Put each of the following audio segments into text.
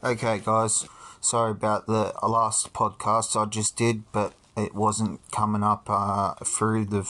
Okay, guys, sorry about the last podcast I just did, but it wasn't coming up through the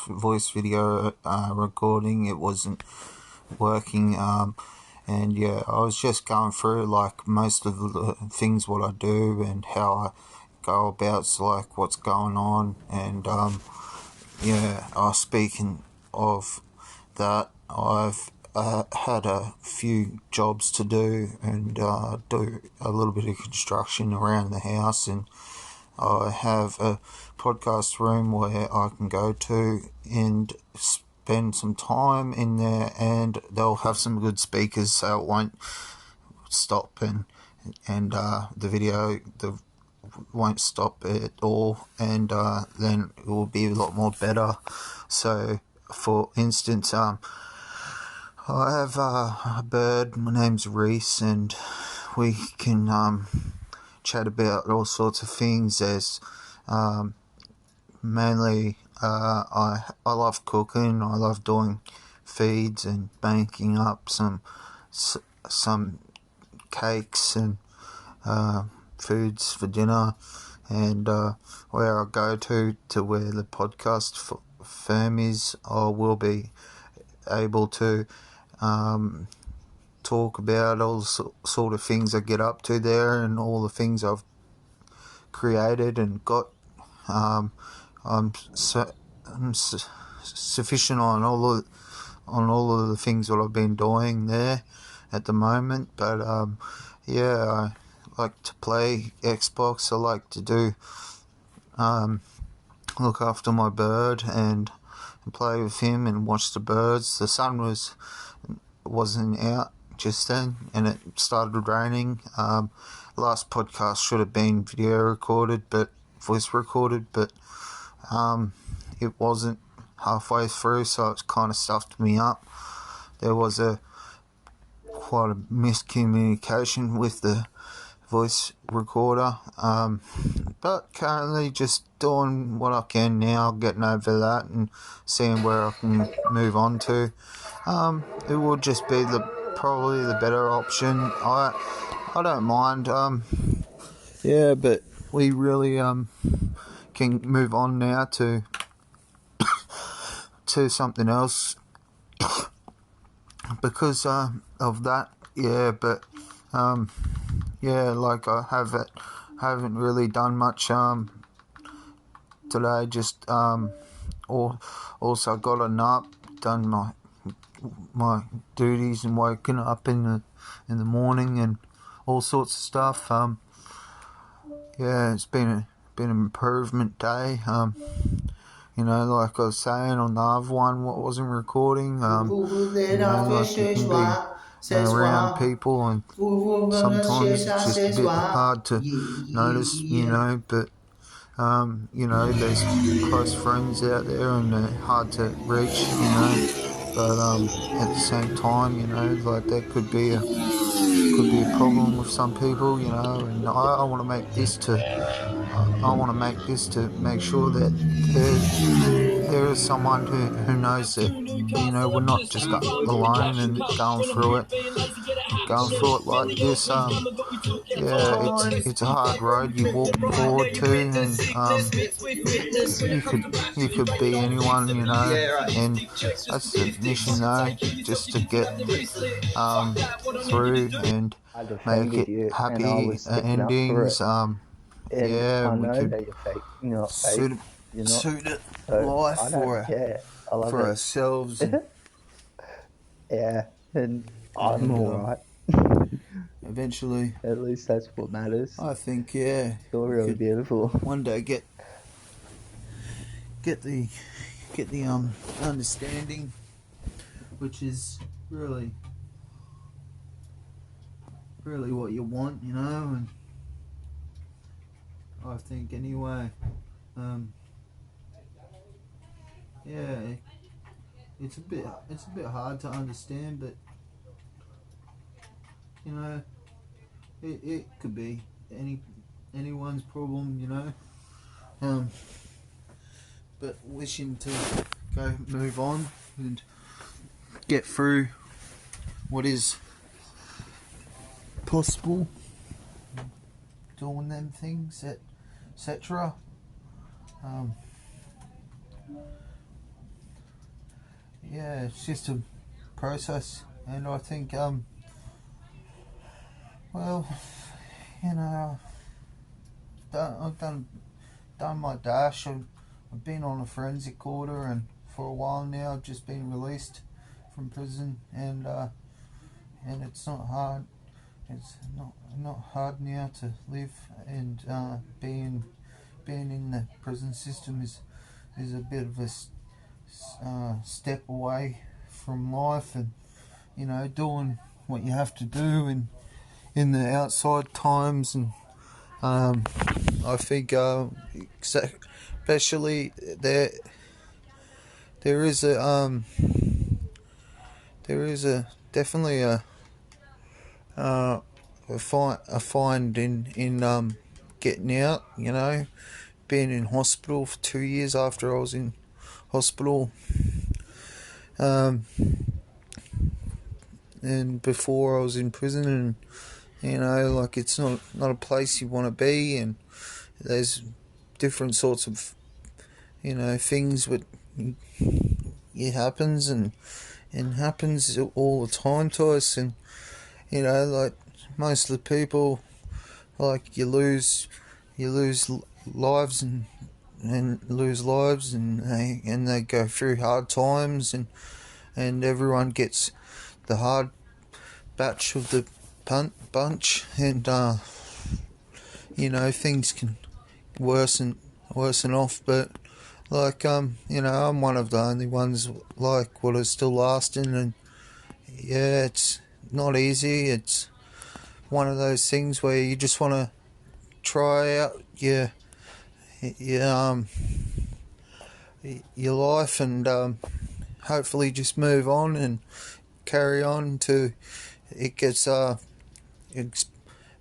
voice video recording. It wasn't working, and yeah, I was just going through like most of the things what I do and how I go about, like what's going on, and speaking of that, I've had a few jobs to do and do a little bit of construction around the house, and I have a podcast room where I can go to and spend some time in there, and they'll have some good speakers so it won't stop and the video won't stop at all, and then it will be a lot more better. So for instance, I have a bird. My name's Reiss, and we can chat about all sorts of things. There's mainly I love cooking. I love doing feeds and baking up some cakes and foods for dinner, and where I go to where the podcast firm is, I will be able to talk about all sort of things I get up to there and all the things I've created and got. I'm sufficient on all of the things that I've been doing there at the moment, but I like to play Xbox. I like to do look after my bird and play with him and watch the birds. The sun wasn't out just then, and it started raining. Last podcast should have been video recorded, but voice recorded, but it wasn't halfway through, so it kind of stuffed me up. There was quite a miscommunication with the voice recorder, but currently just doing what I can now, getting over that and seeing where I can move on to. It will just be probably the better option. I don't mind, but we really can move on now to something else because of that. Like I haven't really done much today. Just also got up, done my duties, and woken up in the morning and all sorts of stuff. It's been an improvement day. Like I was saying on the other one, what wasn't recording, like you can be around people and sometimes it's just a bit hard to notice, but there's close friends out there and they're hard to reach, but at the same time, like that could be a problem with some people, and I want to make this to make sure that there is someone who knows that, we're not just alone and going through it like this. It's a hard road you walk forward to, and you could be anyone, and that's the mission though, just to get through and I make defended it you, and I happy was sticking up for endings. it. And I We know could that you're fake. You're not fake. You're not. suit So life I don't care. I love for it. ourselves, and Yeah, and I'm alright. eventually, At least that's what matters. I think, You're really beautiful. one day get the understanding, which is really what you want, and I think anyway. It's a bit hard to understand, but it could be anyone's problem, but wishing to move on and get through what is hospital, doing them things, etc. Yeah, it's just a process, and I think, well, you know, I've done my dash. I've been on a forensic order, and for a while now, I've just been released from prison, and it's not hard. It's not hard now to live, and being in the prison system is a bit of a step away from life, and doing what you have to do in the outside times, and I think especially there is a definitely a find in getting out. Being in hospital for 2 years after I was in hospital, and before I was in prison, and like, it's not a place you want to be, and there's different sorts of things that it happens, and happens all the time to us, and like most of the people, like, you lose lives, and lose lives, and they go through hard times, and everyone gets the hard batch of the bunch, and things can worsen off, but like, I'm one of the only ones, like, what are still lasting, and yeah, it's not easy. It's one of those things where you just want to try out your life, and hopefully just move on and carry on to it gets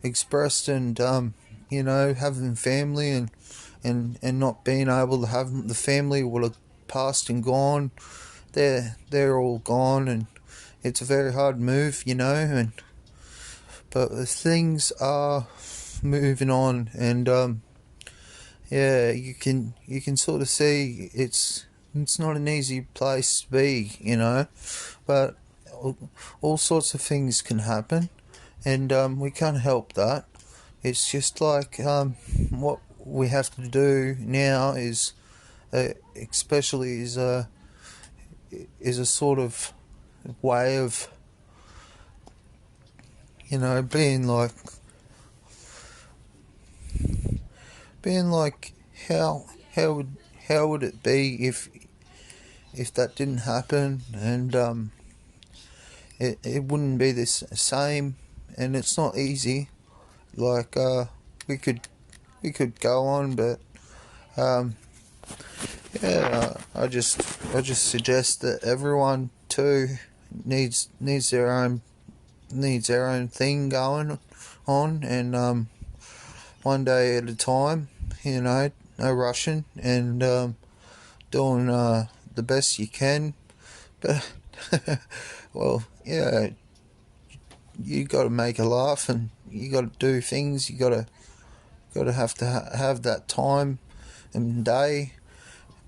expressed, and having family, and not being able to have the family would have passed and gone. They're all gone, and it's a very hard move, and but the things are moving on, and yeah, you can sort of see it's not an easy place to be, but all sorts of things can happen, and we can't help that. It's just like, what we have to do now is, especially is a sort of way of being like how would it be if that didn't happen, and it wouldn't be the same, and it's not easy. Like, we could go on, but yeah, I just suggest that everyone too needs their own thing going on, and one day at a time, no rushing, and doing the best you can. But well, yeah, you got to make a laugh, and you got to do things. You got to have that time and day.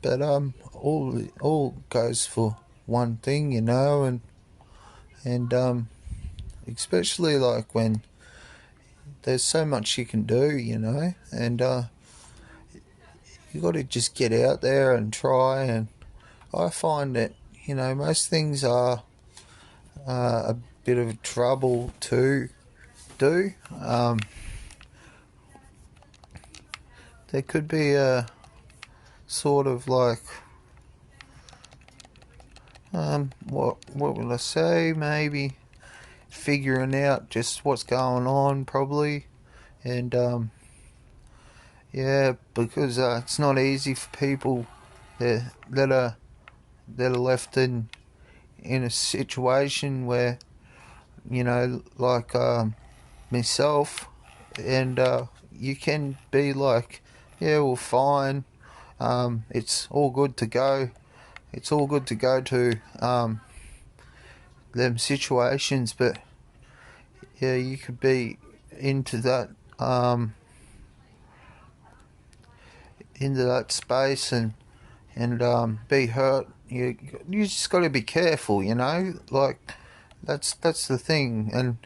But all goes for one thing, and especially like when there's so much you can do, and you got to just get out there and try. And I find that most things are a bit of trouble to do. There could be a sort of like, what will I say? Maybe figuring out just what's going on, probably, and yeah, because it's not easy for people that are left in a situation where, like, myself, and you can be like, yeah, well, fine, it's all good to go. It's all good to go to them situations, but yeah, you could be into that space and be hurt. You just got to be careful, like that's the thing, and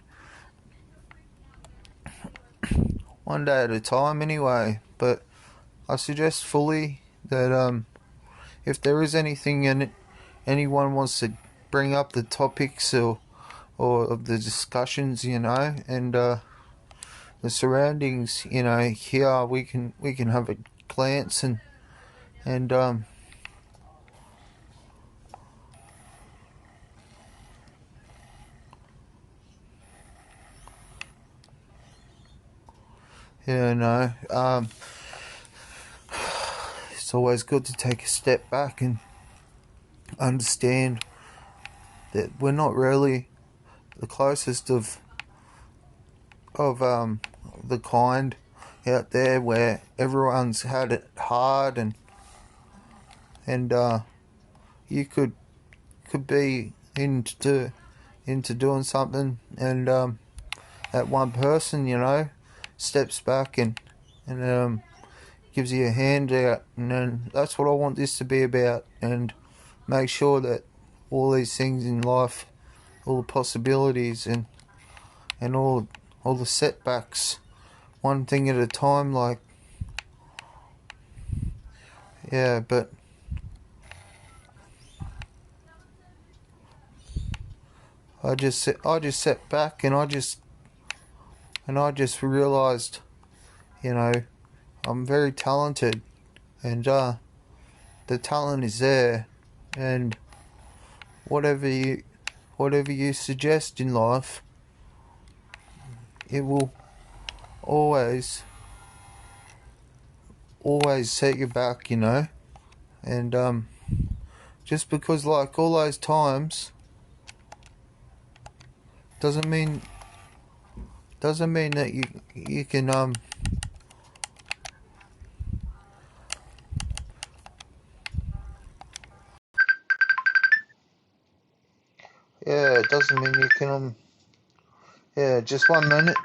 one day at a time anyway. But I suggest fully that if there is anything and anyone wants to bring up the topics or of the discussions, and the surroundings, here we can have a glance and it's always good to take a step back and understand that we're not really the closest of the kind out there where everyone's had it hard and you could be into doing something and that one person steps back and gives you a hand out, and then that's what I want this to be about, and make sure that all these things in life, all the possibilities and all the setbacks, one thing at a time, like, yeah. But I just sat back and I just realised, I'm very talented, and the talent is there, and whatever you suggest in life, it will always set you back, and just because, like, all those times doesn't mean that you can yeah, it doesn't mean you can yeah, just 1 minute.